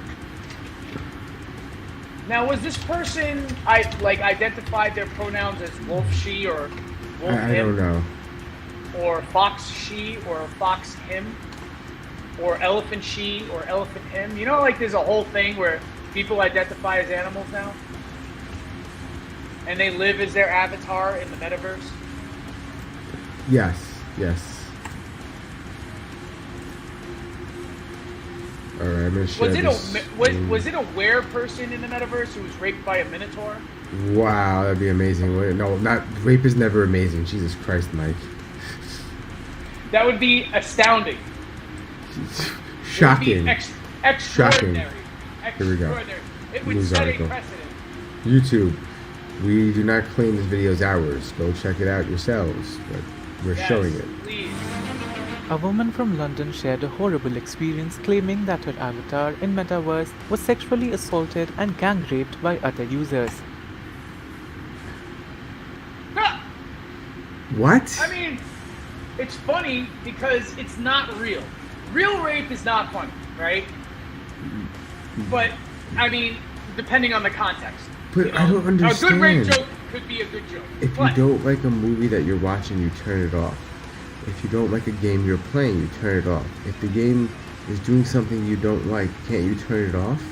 Now, was this person identified their pronouns as wolf she or wolf I him? don't know. Or fox she or fox him? Or elephant she or elephant him? You know, like there's a whole thing where people identify as animals now? And they live as their avatar in the metaverse? Yes. All right, I'm gonna share Was it a were person in the metaverse who was raped by a minotaur? Wow, that'd be amazing. No, rape is never amazing. Jesus Christ, Mike. That would be astounding. Shocking. It would be extraordinary. Here we go. Extraordinary. It would News set article. a precedent. YouTube. We do not claim this video is ours. Go check it out yourselves. But we're showing it. Please. A woman from London shared a horrible experience claiming that her avatar in Metaverse was sexually assaulted and gang raped by other users. What? I mean, it's funny because it's not real. Real rape is not funny, right? But, I mean, depending on the context. But I don't understand. A good rape joke could be a good joke. If you don't like a movie that you're watching, you turn it off. If you don't like a game you're playing, you turn it off. If the game is doing something you don't like, can't you turn it off?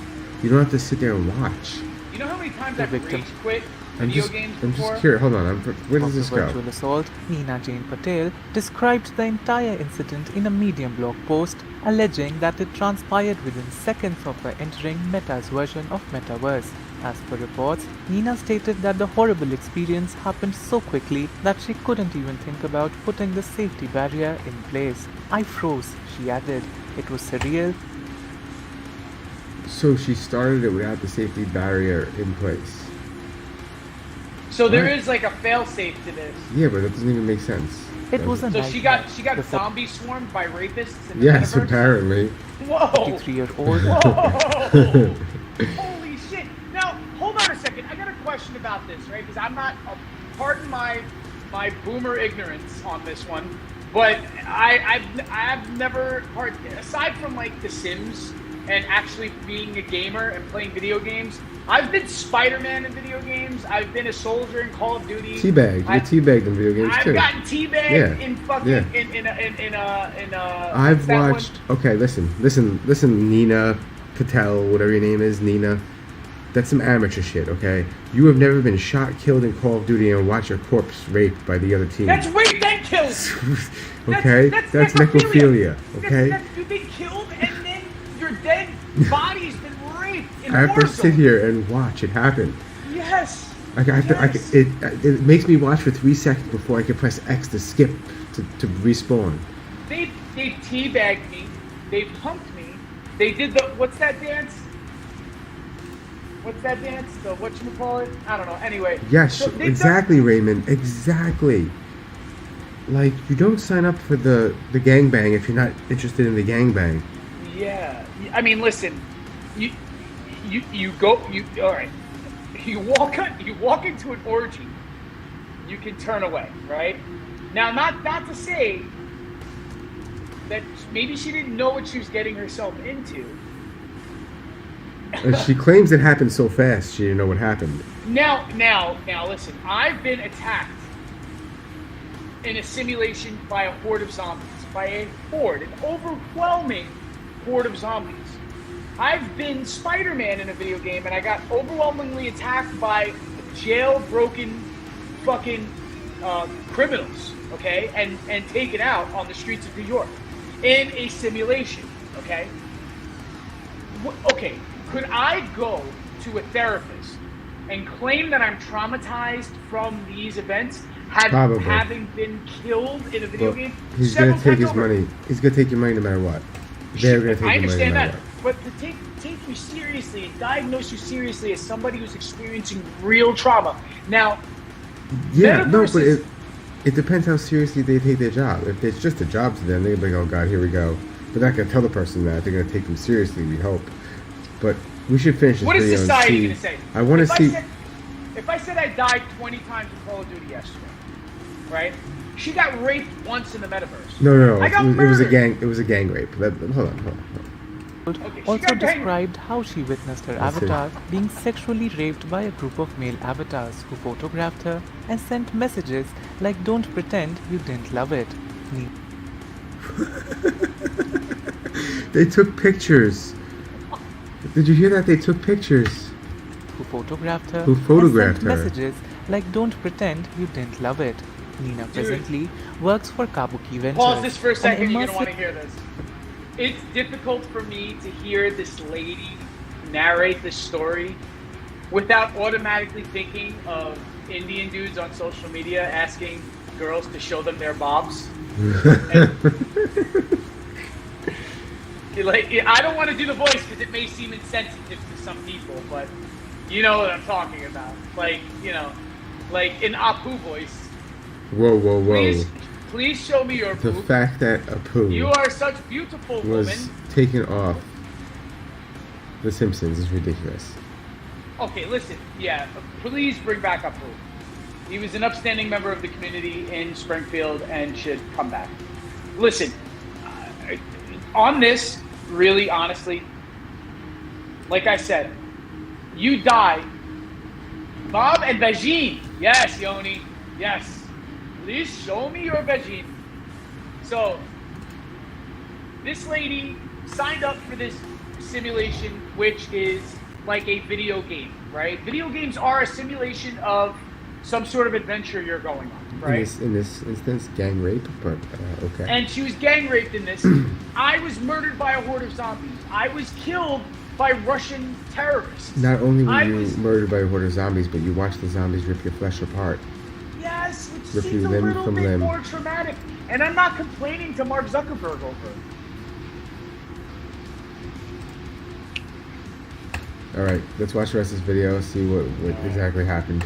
You don't have to sit there and watch. You know how many times The I've victim. rage quit I'm video just games before? curious. Hold on. Where does Of this the go? virtual assault, Neena Jane Patel described the entire incident in a Medium blog post, alleging that it transpired within seconds of her entering Meta's version of Metaverse. As per reports, Neena stated that the horrible experience happened so quickly that she couldn't even think about putting the safety barrier in place. "I froze," she added. "It was surreal." So she started it without the safety barrier in place. So there What? is like a fail-safe to this. Yeah, but that doesn't even make sense. It was a So she got The zombie swarmed by rapists in the Yes, metaverse? apparently. Whoa! 53-year-old Whoa! Holy shit! Now, hold on a second. I got a question. question about this, right? Because I'm not, pardon my boomer ignorance on this one, but I've never heard, aside from like The Sims and actually being a gamer and playing video games, I've been Spider-Man in video games. I've been a soldier in Call of Duty. Teabagged. You're teabagged in video games too. I've gotten teabagged in fucking in I've watched. one? Okay, listen, Nina Patel, whatever your name is, Nina. That's some amateur shit, okay? You have never been shot, killed in Call of Duty and watch your corpse raped by the other team. That's rape and kills. Okay, that's necrophilia. Okay. You've been killed and then your dead body's been raped in I have to Warzone. sit here and watch it happen. Yes. It makes me watch for 3 seconds before I can press X to skip to respawn. They teabagged me. They pumped me. They did the what's that dance? What's that dance? The whatchamacallit? I don't know. Anyway. Yes, so exactly, Raymond. Exactly. Like, you don't sign up for the gangbang if you're not interested in the gangbang. Yeah. I mean, listen. You go. All right. You walk into an orgy. You can turn away, right? Now, not to say that maybe she didn't know what she was getting herself into. And she claims it happened so fast she didn't know what happened. Now, listen. I've been attacked in a simulation by a horde of zombies. By a horde, an overwhelming horde of zombies. I've been Spider-Man in a video game, and I got overwhelmingly attacked by jailbroken fucking criminals, okay, and taken out on the streets of New York in a simulation, okay. Okay. Could I go to a therapist and claim that I'm traumatized from these events, having been killed in a video game? He's going to take his money. He's going to take your money no matter what. They're going to take your money. I understand no matter that, what. but to take you seriously and diagnose you seriously as somebody who's experiencing real trauma. Now, yeah, no, but it depends how seriously they take their job. If it's just a job to them, they're going to be like, oh God, here we go. But they're not going to tell the person that. They're going to take them seriously, we hope. But we should finish this video. What is society going to say? I want to see. If I said I died 20 times in Call of Duty yesterday, right? She got raped once in the metaverse. No. It was a gang. It was a gang rape. Hold on. Okay, Also described how she witnessed her That's avatar being sexually raped by a group of male avatars who photographed her and sent messages like "Don't pretend you didn't love it." They took pictures. Did you hear that? They took pictures. Who photographed her Who photographed and sent her. messages like "Don't pretend you didn't love it." Nina presently works for Kabuki Ventures. Pause this for a second. an You're going to immersive- want to hear this. It's difficult for me to hear this lady narrate this story without automatically thinking of Indian dudes on social media asking girls to show them their bobs. I don't want to do the voice because it may seem insensitive to some people, but you know what I'm talking about. Like an Apu voice. Whoa. Please show me your The boob. fact that Apu You are such beautiful was woman. taken off The Simpsons is ridiculous. Okay, listen. Yeah, please bring back Apu. He was an upstanding member of the community in Springfield and should come back. Listen, on this, really honestly, like I said, you die. Bob and Vagine. Yes, Yoni. Yes. Please show me your vagine. So, this lady signed up for this simulation, which is like a video game, right? Video games are a simulation of some sort of adventure you're going on, right? In this instance, gang rape, but okay. And she was gang raped in this. I was murdered by a horde of zombies. I was killed by Russian terrorists. Not only were you murdered by a horde of zombies, but you watched the zombies rip your flesh apart. Yes, which Rip seems you a limb little from bit limb. more traumatic. And I'm not complaining to Mark Zuckerberg over it. Alright, let's watch the rest of this video, see what exactly happened.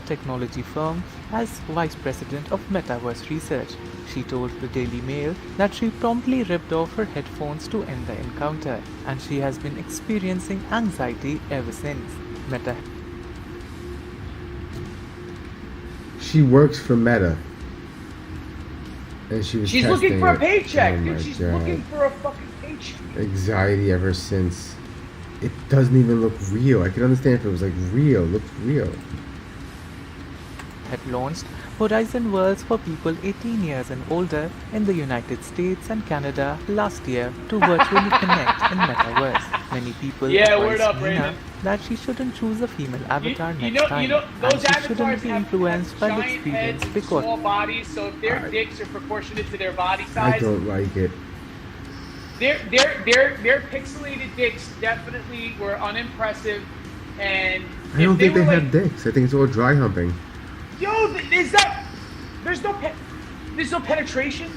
technology firm as vice president of Metaverse Research. She told the Daily Mail that she promptly ripped off her headphones to end the encounter, and she has been experiencing anxiety ever since. Meta she works for Meta. And she's looking for a paycheck, Oh dude. my She's God. looking for a fucking paycheck. Anxiety ever since. It doesn't even look real. I could understand if it was like real. It looked real. Had launched Horizon Worlds for people 18 years and older in the United States and Canada last year to virtually connect in Metaverse. Many people Yeah, word advised up, Nina Raymond. that she shouldn't choose a female avatar You next time, know, and those she avatars shouldn't be have influenced by the giant heads experience and because small bodies. So if their dicks are proportionate to their body I size, don't like it. their pixelated dicks definitely were unimpressive. And I don't think they were have dicks. I think it's all dry humping. Yo, there's no penetration.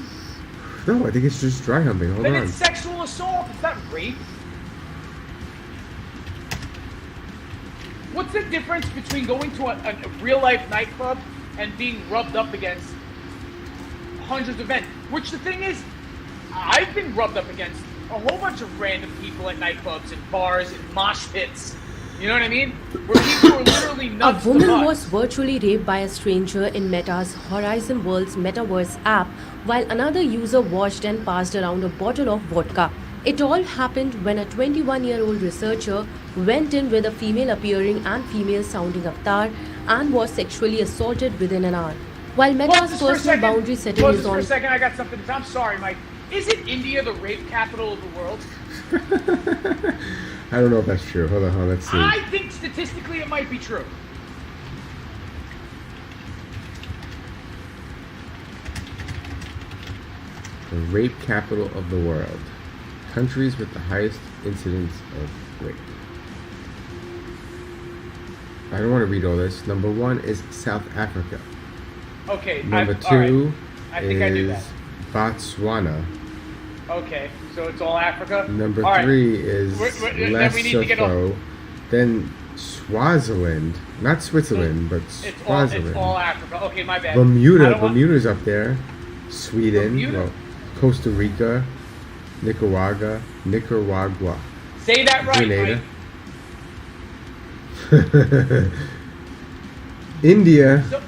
No, I think it's just dry humping. Hold Then on. it's sexual assault. It's not rape. What's the difference between going to a real life nightclub and being rubbed up against hundreds of men? Which the thing is, I've been rubbed up against a whole bunch of random people at nightclubs and bars and mosh pits. You know what I mean? Where people are literally A nuts to woman nuts. was virtually raped by a stranger in Meta's Horizon Worlds Metaverse app while another user watched and passed around a bottle of vodka. It all happened when a 21-year-old researcher went in with a female appearing and female sounding avatar and was sexually assaulted within an hour. While Meta's Pause this for a personal second. boundary setting Pause is this for a on second. I got something to say. I'm sorry, Mike. Isn't India the rape capital of the world? I don't know if that's true. Hold on, let's see. I think statistically it might be true. The rape capital of the world. Countries with the highest incidence of rape. I don't want to read all this. Number 1 is South Africa. Okay. Number all right. 2 I think I knew is that. Botswana. Okay, so it's all Africa. Number All right. 3 is Then we need to get Lesotho. Then Swaziland. Not Switzerland, but Swaziland. It's all Africa. Okay, my bad. I Bermuda. don't want- Bermuda's up there. Sweden. Bermuda? Well, Costa Rica. Nicaragua. Say that right, Grenada. Mike. India. So,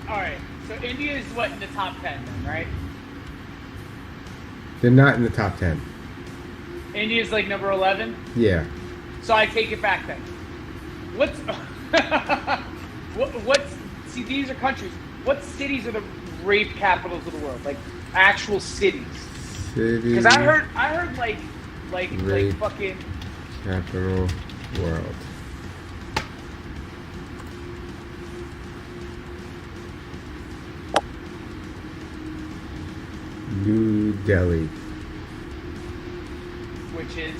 all right. So India is what in the top 10, then, right? They're not in the top 10. India's like number 11. Yeah. So I take it back then. What's what's see? These are countries. What cities are the rape capitals of the world? Like actual cities? City Because I heard like Rape. fucking. capital world. New Delhi. Which is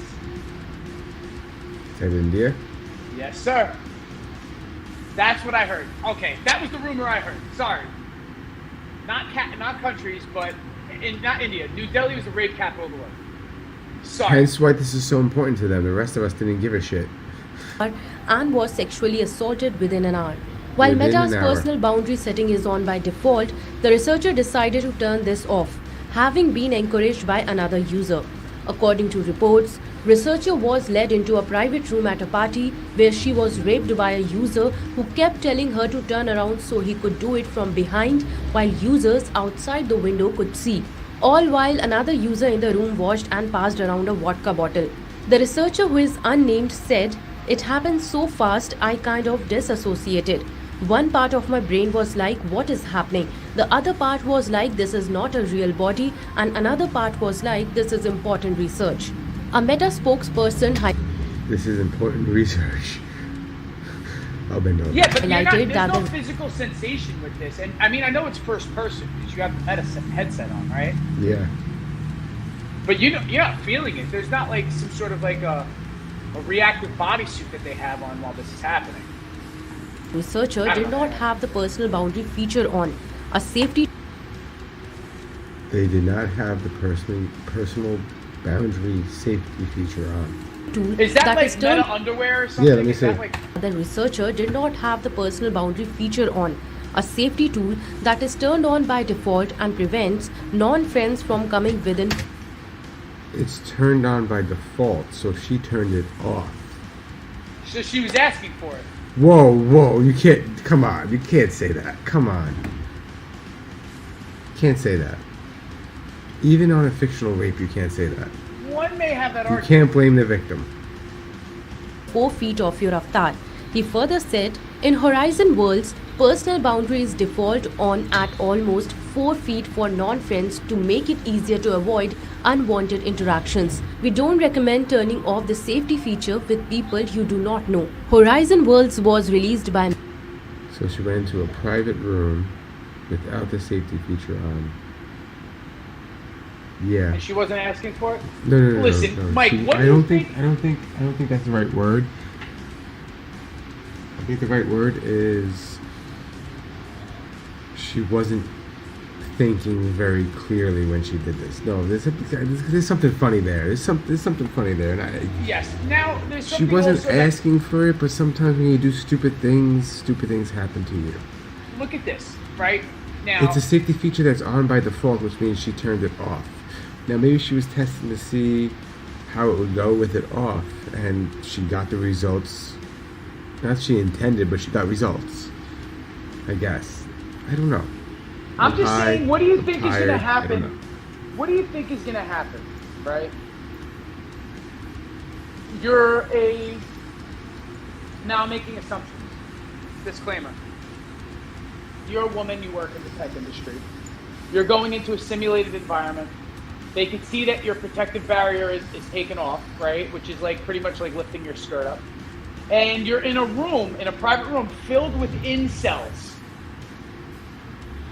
Is that India? yes, sir. That's what I heard. Okay, that was the rumor I heard. Sorry. Not countries, but not India. New Delhi was the rape capital of the world. Sorry. Hence why this is so important to them. The rest of us didn't give a shit. and was sexually assaulted within an hour. While Within Meta's an hour. personal boundary setting is on by default, the researcher decided to turn this off, having been encouraged by another user. According to reports, researcher was led into a private room at a party where she was raped by a user who kept telling her to turn around so he could do it from behind while users outside the window could see. All while another user in the room watched and passed around a vodka bottle. The researcher, who is unnamed, said, "It happened so fast I kind of disassociated. One part of my brain was like, what is happening? The other part was like, this is not a real body, and another part was like, this is important research." A Meta spokesperson This is important research. I'll bend over. Yeah, but highlighted there's no that physical sensation with this. And I mean, I know it's first person because you have the headset on, right? Yeah. But you're not feeling it. There's not like some sort of like a reactive bodysuit that they have on while this is happening. researcher did not have the personal boundary feature on. A safety They did not have the personal boundary safety feature on. tool Is that like is turned meta underwear or something? Yeah, let me Is that see. like The researcher did not have the personal boundary feature on, a safety tool that is turned on by default and prevents non-friends from coming within. It's turned on by default, so she turned it off. so she was asking for it. Whoa, you can't, come on, you can't say that. Come on. Can't say that. Even on a fictional rape, you can't say that. One may have that You argument. can't blame the victim. 4 feet of your avatar. He further said, in Horizon worlds, personal boundaries default on at almost 4 feet for non-friends to make it easier to avoid unwanted interactions. We don't recommend turning off the safety feature with people you do not know. Horizon Worlds was released by So she went into a private room without the safety feature on. Yeah. And she wasn't asking for it? No. Listen, no. Mike, what I do you don't think? I don't think that's the right word. I think the right word is she wasn't thinking very clearly when she did this. No, there's something funny there. There's something funny there, and Yes. Now, there's she something wasn't also that- asking for it. But sometimes when you do stupid things happen to you. Look at this, right? Now, It's a safety feature that's on by default, which means she turned it off. Now, maybe she was testing to see how it would go with it off, and she got the results. Not she intended, but she got results. I guess. I don't know. I'm just high, saying, what do you I'm think is tired, going to I don't happen? know. What do you think is going to happen, right? You're a... Now I'm making assumptions. Disclaimer. You're a woman, you work in the tech industry. You're going into a simulated environment. They can see that your protective barrier is taken off, right? Which is like pretty much like lifting your skirt up. And you're in a room, in a private room, filled with incels.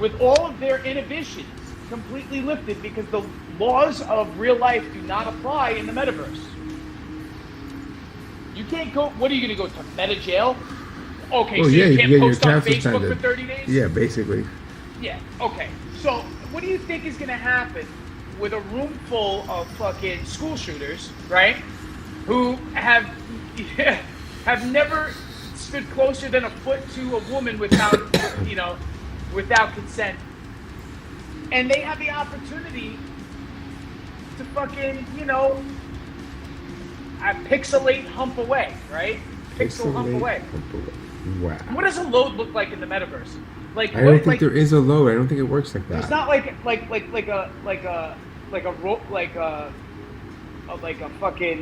With all of their inhibitions completely lifted because the laws of real life do not apply in the metaverse. You can't go, what are you going to go to meta jail? Okay, Oh, so yeah, you can't your post on account's Facebook for suspended. 30 days? Yeah, basically. Yeah, okay. So, what do you think is going to happen with a room full of fucking school shooters, right? Who have have never stood closer than a foot to a woman without, without consent. And they have the opportunity to fucking, pixelate hump away, right? Pixel hump away. Wow. What does a load look like in the metaverse? Like I don't think there is a load. I don't think it works like that. It's not like a fucking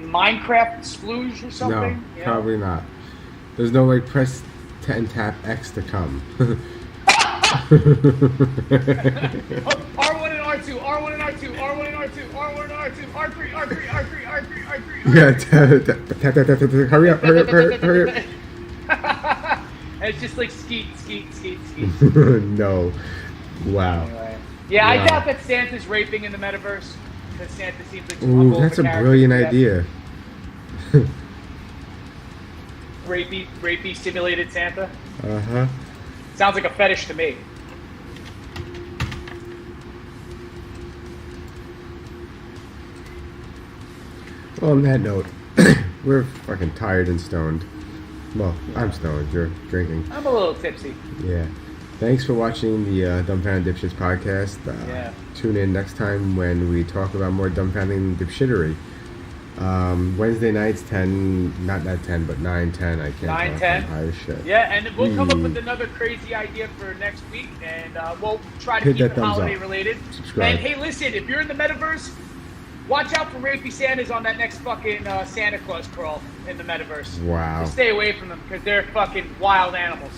Minecraft splooge or something. No, you know? probably not. There's no like press and tap X to come. R1 and R2, R1 and R2, R1 and R2, R1 and R2, R3, R3, R3, R3, R3. Yeah, tap. Hurry up. And it's just like skeet. No. Wow. Anyway. Yeah, I Wow. doubt that Santa's raping in the metaverse because Santa seems like too Ooh, humble of that's a character brilliant for that. idea. Rapey simulated Santa. Uh-huh. Sounds like a fetish to me. Well, on that note, we're fucking tired and stoned. Well, I'm stoned. You're drinking. I'm a little tipsy. Yeah. Thanks for watching the Dumbfounded Dipshits podcast. Yeah. Tune in next time when we talk about more dumbfounding dipshittery. Wednesday nights, 10, not that 10, but 9, 10. I can't 9, talk 10. I'm high as shit. Yeah, and we'll come up with another crazy idea for next week, and we'll try to Hit keep that it thumbs holiday up. related. Subscribe. And hey, listen, if you're in the metaverse, watch out for rapey Santas on that next fucking Santa Claus crawl in the metaverse. Wow. Just stay away from them because they're fucking wild animals.